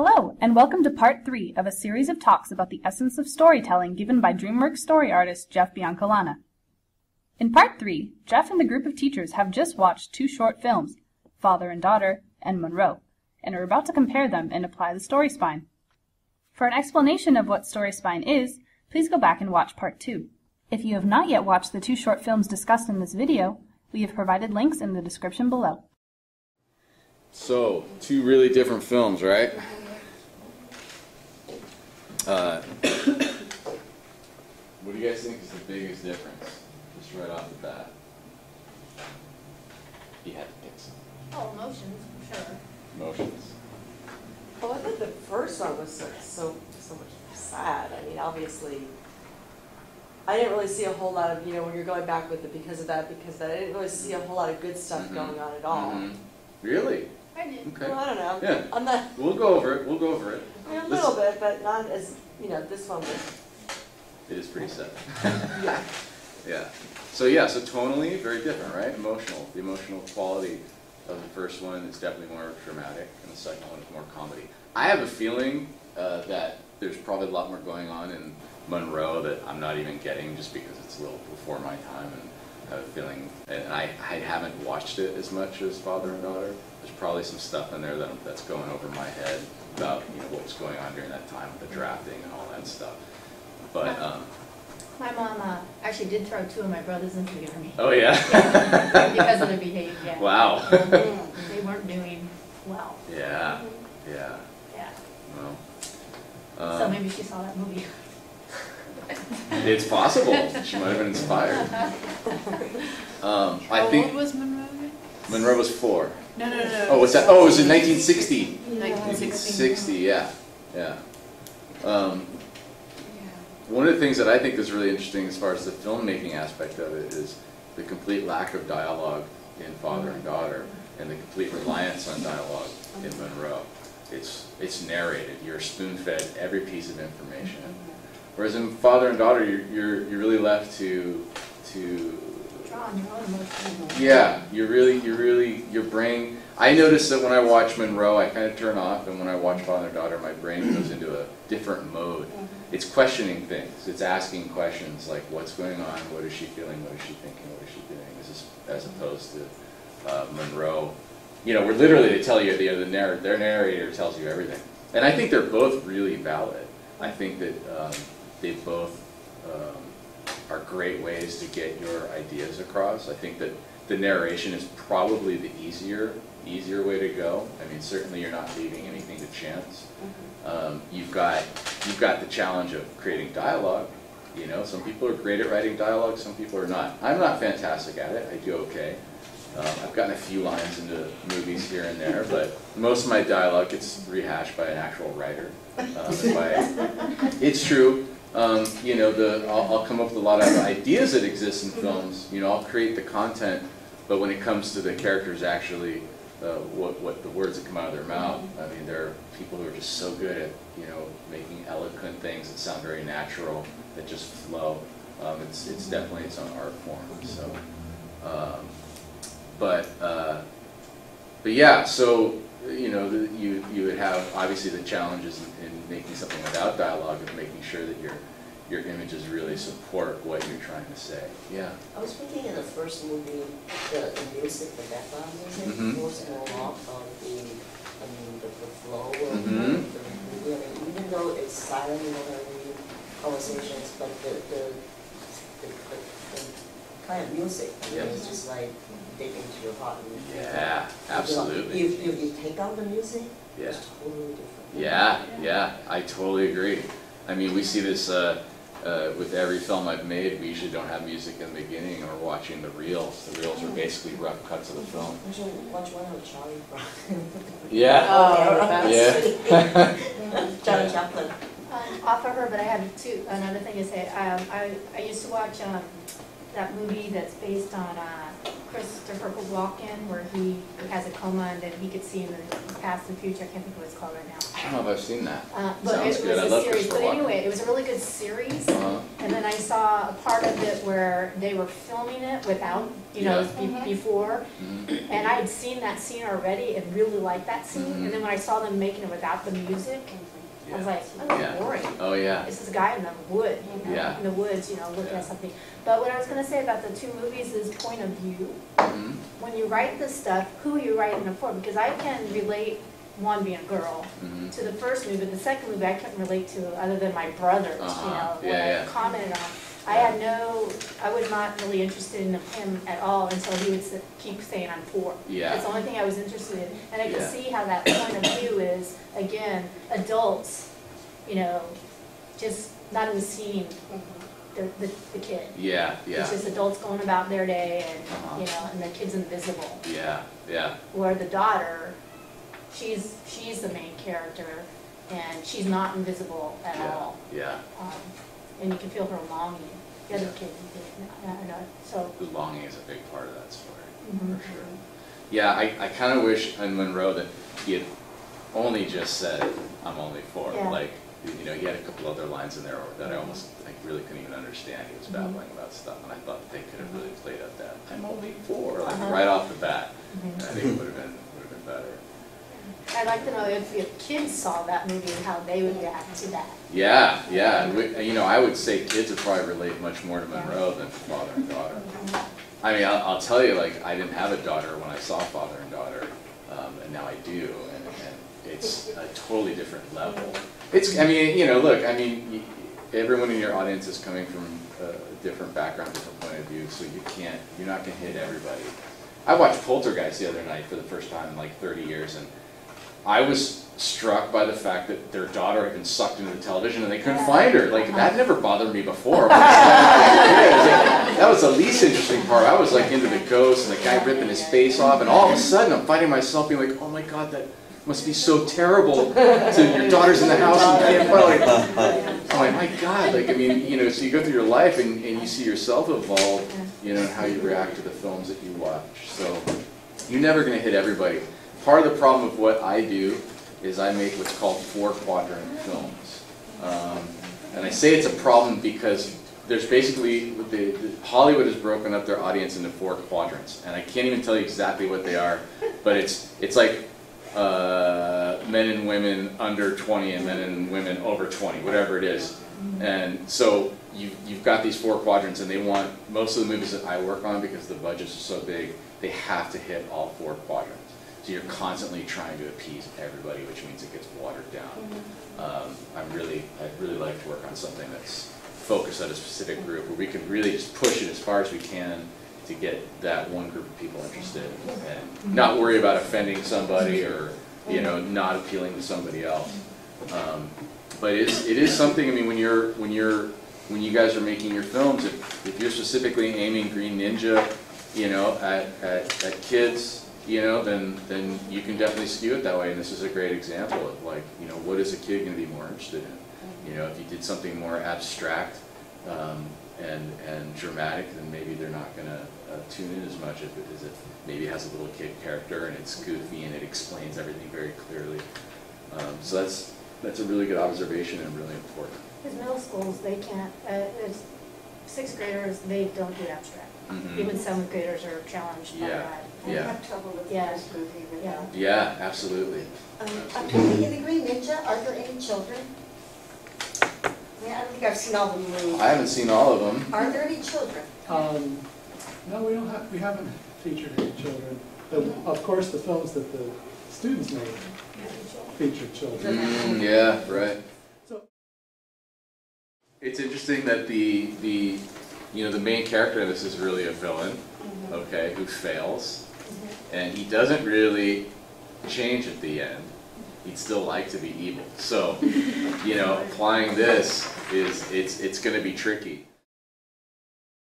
Hello, and welcome to part 3 of a series of talks about the essence of storytelling given by DreamWorks story artist Jeff Biancalana. In part 3, Jeff and the group of teachers have just watched 2 short films, Father and Daughter and Munro, and are about to compare them and apply the story spine. For an explanation of what story spine is, please go back and watch part 2. If you have not yet watched the 2 short films discussed in this video, we have provided links in the description below. So, 2 really different films, right? What do you guys think is the biggest difference, just right off the bat? You had to pick some. Oh, emotions, for sure. Emotions. Well, I think the first one was like so much sad. I mean, obviously, I didn't really see a whole lot of, when you're going back with it because of that, I didn't really see a whole lot of good stuff going on at all. Really? I did. Okay. Well, I don't know. Yeah. I'm not. We'll go over it. I mean, a little bit, but not as, this one was. It is pretty sad. Yeah. Yeah. So tonally, very different, right? Emotional. The emotional quality of the first one is definitely more dramatic, and the second one is more comedy. I have a feeling that there's probably a lot more going on in Munro that I'm not even getting just because it's a little before my time, and I have a feeling, and I haven't watched it as much as Father and Daughter. There's probably some stuff in there that's going over my head about what was going on during that time with the drafting and all that stuff. But my mom actually did throw 2 of my brothers into the army. Oh yeah. Because of their behavior. Yeah. Wow. They weren't doing well. Yeah. Yeah. Yeah. Well. So maybe she saw that movie. It's possible. She might have been inspired. How old was Munro? Munro was 4. No. Oh, what's that? Oh, it was in 1960. 1960. Yeah. One of the things that I think is really interesting as far as the filmmaking aspect of it is the complete lack of dialogue in Father and Daughter, and the complete reliance on dialogue in Munro. It's narrated. You're spoon-fed every piece of information. Whereas in Father and Daughter, you're really left to Draw on your own emotions. yeah, your brain. I notice that when I watch Munro, I kind of turn off, and when I watch Father and Daughter, my brain goes into a different mode. It's questioning things. It's asking questions like, what's going on? What is she feeling? What is she thinking? What is she doing? As opposed to Munro. We're literally, they tell you, their narrator tells you everything. And I think they're both really valid. I think that they both are great ways to get your ideas across. I think that the narration is probably the easier way to go. I mean, certainly you're not leaving anything to chance. You've got the challenge of creating dialogue. Some people are great at writing dialogue, some people are not. I'm not fantastic at it. I do okay. I've gotten a few lines into movies here and there, but most of my dialogue gets rehashed by an actual writer. It's true. I'll come up with a lot of ideas that exist in films. I'll create the content, but when it comes to the characters actually, what the words that come out of their mouth, I mean, there are people who are just so good at making eloquent things that sound very natural, that just flow. It's definitely its own art form. So, but yeah. So you would have obviously the challenges in making something without dialogue, of making sure that your images really support what you're trying to say. Yeah. I was thinking in the first movie, the music, the background music, was more off on the flow of the movie. I mean, even though it's silent in the conversations, but the kind of music, it's just like dig into your heart. Yeah, absolutely. If you take out the music, yeah, it's totally different. Yeah, I totally agree. I mean, we see this with every film I've made. We usually don't have music in the beginning, or watching the reels. The reels are basically rough cuts of the film. You should watch one of Charlie Brown. Yeah. Yeah. Charlie Chaplin. Off of her, but I had another thing to say. I used to watch that movie that's based on Christopher Walken, where he has a coma and then he could see in the past and future. I can't think of what it's called right now. I don't know if I've seen that. But Sounds it good. was I a love series. Christopher But Walken. anyway, it was a really good series. Uh-huh. And then I saw a part of it where they were filming it without, you know, before. Mhm. And I had seen that scene already and really liked that scene. Mhm. And then when I saw them making it without the music, I was like, oh, that's Yeah. boring. Oh yeah. This is a guy in the wood, you know, Yeah. in the woods, you know, looking Yeah. at something. But what I was going to say about the two movies is point of view. Mhm. When you write this stuff, who are you writing it for? Because I can relate, one being a girl, Mhm. to the first movie. The second movie I couldn't relate to other than my brothers, you know, what Yeah, I commented on. I was not really interested in him at all until he would keep saying I'm poor. Yeah. That's the only thing I was interested in. And I could Yeah. see how that point of view is, again, adults, you know, just not even seeing the kid. Yeah, yeah. It's just adults going about their day and, Uh-huh. you know, and the kid's invisible. Yeah, yeah. Where the daughter, she's the main character and she's not invisible at Yeah, all. yeah. And you can feel her longing. The other kid, I don't know, so. The longing is a big part of that story, Mhm. for sure. Yeah, I kind of wish in Munro that he had only just said, I'm only four. Yeah. Like, you know, he had a couple other lines in there that I almost really couldn't even understand. He was babbling about stuff, and I thought they could have really played up that. I'm only four, like right off the bat. And I think it would have been better. I'd like to know if your kids saw that movie and how they would react to that. Yeah, yeah. You know, I would say kids would probably relate much more to Munro than father and daughter. I mean, I'll tell you, like, I didn't have a daughter when I saw Father and Daughter, and now I do, and it's a totally different level. I mean, you know, look, I mean, everyone in your audience is coming from a different background, different point of view, so you're not going to hit everybody. I watched Poltergeist the other night for the first time in like 30 years, and I was struck by the fact that their daughter had been sucked into the television and they couldn't find her. Like, that never bothered me before. That was the least interesting part. I was like into the ghost and the guy ripping his face off, and all of a sudden I'm finding myself being like, oh my God, that must be so terrible to your daughter's in the house and you can't find her. I'm like, my God, like, I mean, you know, so you go through your life and you see yourself evolve, you know, and how you react to the films that you watch. So you're never going to hit everybody. Part of the problem with what I do is I make what's called 4-quadrant films. And I say it's a problem because there's basically, Hollywood has broken up their audience into 4 quadrants. And I can't even tell you exactly what they are, but it's like men and women under 20 and men and women over 20, whatever it is. And so you've got these 4 quadrants, and they want, most of the movies that I work on, because the budgets are so big, they have to hit all 4 quadrants. So you're constantly trying to appease everybody, which means it gets watered down. I'd really like to work on something that's focused on a specific group, where we can really just push it as far as we can to get that one group of people interested, and not worry about offending somebody or, you know, not appealing to somebody else. But it is something. I mean, when you guys are making your films, if you're specifically aiming Green Ninja, you know, at kids, you know, then you can definitely skew it that way. And this is a great example of, like, you know, what is a kid going to be more interested in? You know, if you did something more abstract and dramatic, then maybe they're not going to tune in as much as it maybe has a little kid character and it's goofy and it explains everything very clearly. So that's a really good observation and really important. Because middle schools, they can't, 6th graders, they don't do abstract. Mm-hmm. Even 7th graders are challenged by that. I Yeah. have trouble with Yeah. this movie with Yeah. that. Yeah, absolutely. In the Green Ninja, are there any children? I mean, I don't think I've seen all the movies. I haven't seen all of them. Are there any children? No, we haven't featured any children. But of course, the films that the students made featured children. Yeah, right. So, it's interesting that the main character of this is really a villain, okay, who fails, and he doesn't really change at the end. He'd still like to be evil. So, you know, applying this it's going to be tricky.